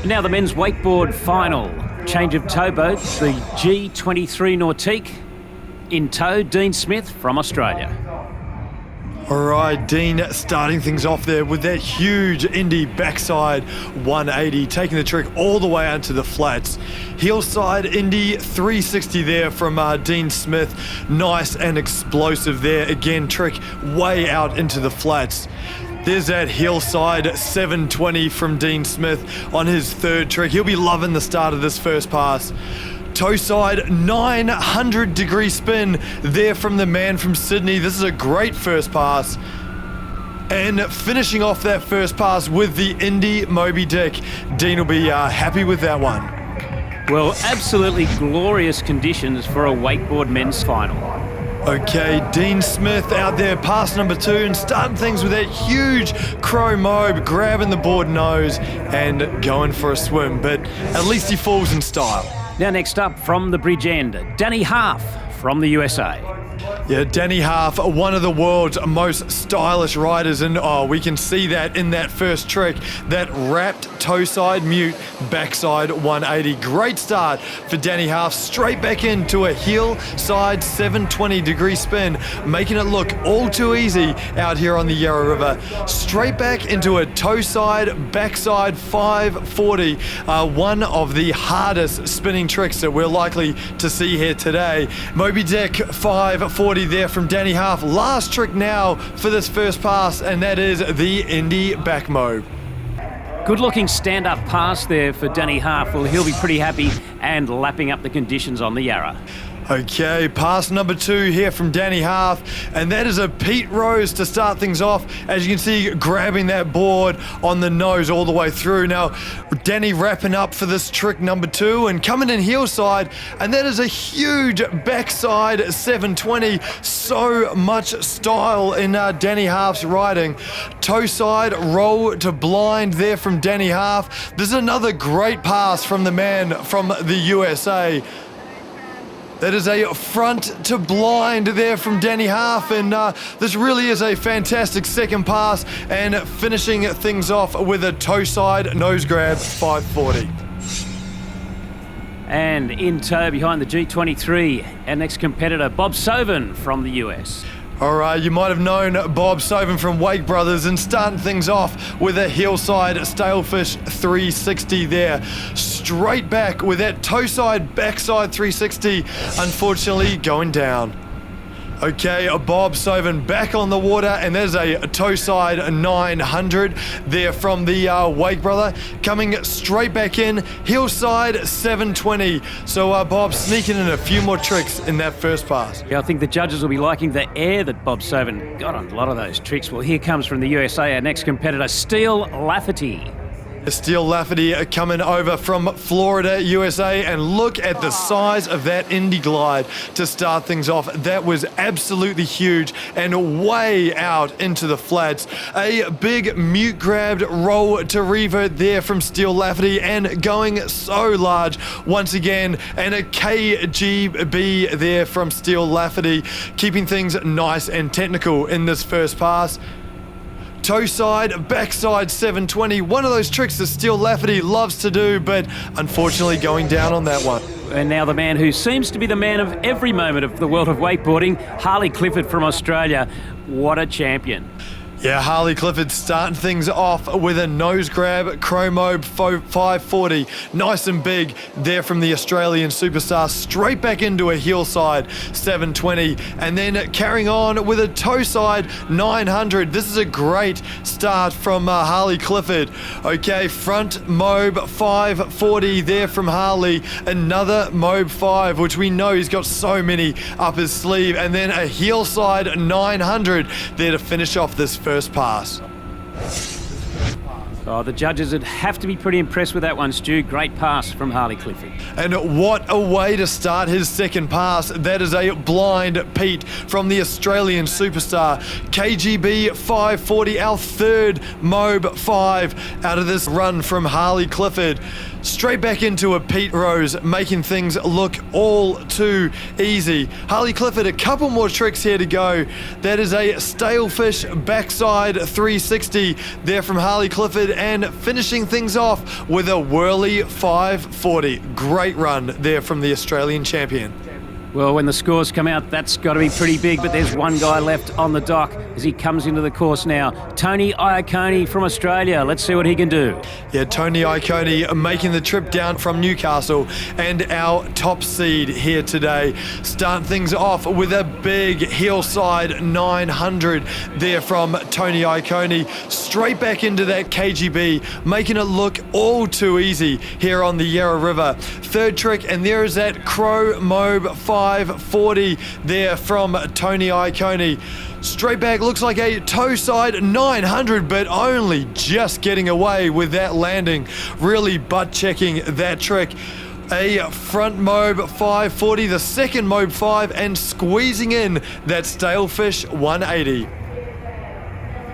Now the men's wakeboard final. Change of towboat, the G23 Nautique. In tow, Dean Smith from Australia. All right, Dean starting things off there with that huge Indy backside 180, taking the trick all the way onto the flats. Heel side Indy 360 there from Dean Smith. Nice and explosive there. Again, trick way out into the flats. There's that heel side 720 from Dean Smith on his third trick. He'll be loving the start of this first pass. Toe side 900-degree spin there from the man from Sydney. This is a great first pass. And finishing off that first pass with the Indy Moby Dick. Dean will be happy with that one. Well, absolutely glorious conditions for a wakeboard men's final. Okay, Dean Smith out there, pass number 2, and starting things with that huge crow mobe, grabbing the board nose and going for a swim, but at least he falls in style. Now next up from the bridge end, Danny Half from the USA. Yeah, Danny Half, one of the world's most stylish riders, and we can see that in that first trick, that wrapped toe side mute, backside 180. Great start for Danny Half, straight back into a heel side 720-degree spin, making it look all too easy out here on the Yarra River. Straight back into a toe side, backside 540, one of the hardest spinning tricks that we're likely to see here today. Moby Dick 540 there from Danny Half. Last trick now for this first pass, and that is the Indy back mobe. Good looking stand-up pass there for Danny Half. Well, he'll be pretty happy and lapping up the conditions on the Yarra. Okay, pass number 2 here from Danny Half, and that is a Pete Rose to start things off. As you can see, grabbing that board on the nose all the way through. Now, Danny wrapping up for this trick number 2 and coming in heel side, and that is a huge backside 720. So much style in Danny Half's riding. Toe side roll to blind there from Danny Half. This is another great pass from the man from the USA. That is a front to blind there from Danny Half, and this really is a fantastic second pass, and finishing things off with a toe side nose grab 540. And in tow behind the G23, our next competitor, Bob Soven from the US. All right, you might have known Bob Soven from Wake Brothers, and starting things off with a heel side Stalefish 360 there. Straight back with that toe side backside 360, unfortunately going down. Okay, Bob Soven back on the water, and there's a toe side 900 there from the Wake brother. Coming straight back in, heel side 720. So Bob sneaking in a few more tricks in that first pass. Yeah, I think the judges will be liking the air that Bob Soven got on a lot of those tricks. Well, here comes from the USA, our next competitor, Steele Lafferty. Steele Lafferty coming over from Florida, USA, and look at the size of that Indy glide to start things off. That was absolutely huge and way out into the flats. A big mute grabbed roll to revert there from Steele Lafferty, and going so large once again, and a KGB there from Steele Lafferty, keeping things nice and technical in this first pass. Toe side, backside 720. One of those tricks that Steele Lafferty loves to do, but unfortunately going down on that one. And now the man who seems to be the man of every moment of the world of wakeboarding, Harley Clifford from Australia. What a champion. Yeah, Harley Clifford starting things off with a nose grab, Chromo 540. Nice and big there from the Australian superstar. Straight back into a heel side 720. And then carrying on with a toe side 900. This is a great start from Harley Clifford. Okay, front mobe 540 there from Harley. Another mobe 5, which we know he's got so many up his sleeve. And then a heel side 900 there to finish off this first pass. Oh, the judges would have to be pretty impressed with that one, Stu. Great pass from Harley Clifford. And what a way to start his second pass. That is a blind Pete from the Australian superstar. KGB 540, our third mobe 5 out of this run from Harley Clifford. Straight back into a Pete Rose, making things look all too easy. Harley Clifford, a couple more tricks here to go. That is a Stalefish backside 360 there from Harley Clifford, and finishing things off with a whirly 540. Great run there from the Australian champion. Well, when the scores come out, that's got to be pretty big, but there's one guy left on the dock as he comes into the course now. Tony Iacone from Australia. Let's see what he can do. Yeah, Tony Iacone making the trip down from Newcastle, and our top seed here today. Start things off with a big hillside 900 there from Tony Iacone. Straight back into that KGB, making it look all too easy here on the Yarra River. Third trick, and there is that Crow Mobe 540 there from Tony Iacone. Straight back, looks like a toe side 900, but only just getting away with that landing. Really butt checking that trick. A front Mobe 540, the second Mobe 5, and squeezing in that Stalefish 180.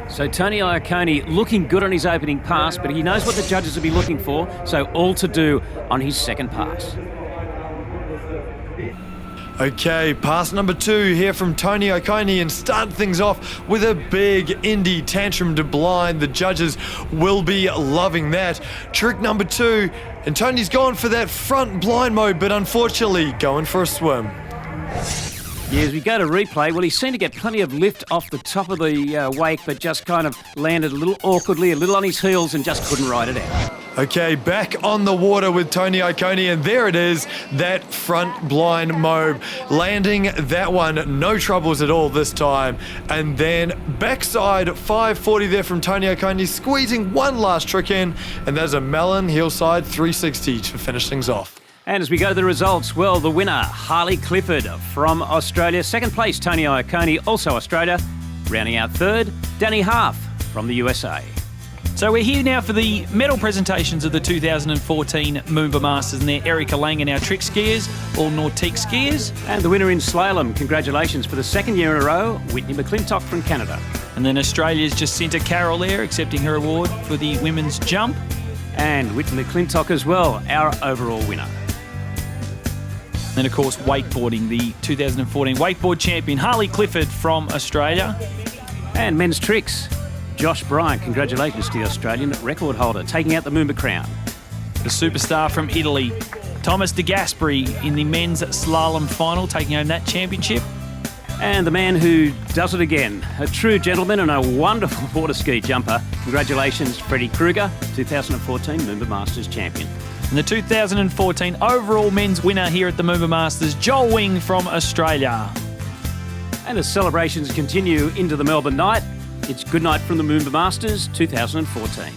So Tony Iacone looking good on his opening pass, but he knows what the judges will be looking for, so all to do on his second pass. Okay, pass number 2 here from Tony Iacone, and start things off with a big Indy tantrum to blind. The judges will be loving that. Trick number 2, and Tony's gone for that front blind mode, but unfortunately going for a swim. Yeah, as we go to replay, well, he seemed to get plenty of lift off the top of the wake, but just kind of landed a little awkwardly, a little on his heels, and just couldn't ride it out. Okay, back on the water with Tony Iacone, and there it is, that front blind Mobe. Landing that one, no troubles at all this time. And then backside 540 there from Tony Iacone, squeezing one last trick in, and there's a Melon hillside 360 to finish things off. And as we go to the results, well, the winner, Harley Clifford from Australia. Second place, Tony Iacone, also Australia. Rounding out third, Danny Half from the USA. So we're here now for the medal presentations of the 2014 MOOMBA Masters, and they're Erica Lang and our trick skiers, all Nautique skiers. And the winner in slalom, congratulations for the second year in a row, Whitney McClintock from Canada. And then Australia's Jacinta Carroll there, accepting her award for the women's jump. And Whitney McClintock as well, our overall winner. And of course, wakeboarding, the 2014 wakeboard champion, Harley Clifford from Australia. And men's tricks, Josh Bryant, congratulations to the Australian record holder, taking out the MOOMBA crown. The superstar from Italy, Thomas De Gasperi, in the men's slalom final, taking home that championship. And the man who does it again, a true gentleman and a wonderful water ski jumper. Congratulations, Freddie Kruger, 2014 MOOMBA Masters champion. And the 2014 overall men's winner here at the MOOMBA Masters, Joel Wing from Australia. And as celebrations continue into the Melbourne night, it's good night from the MOOMBA Masters 2014.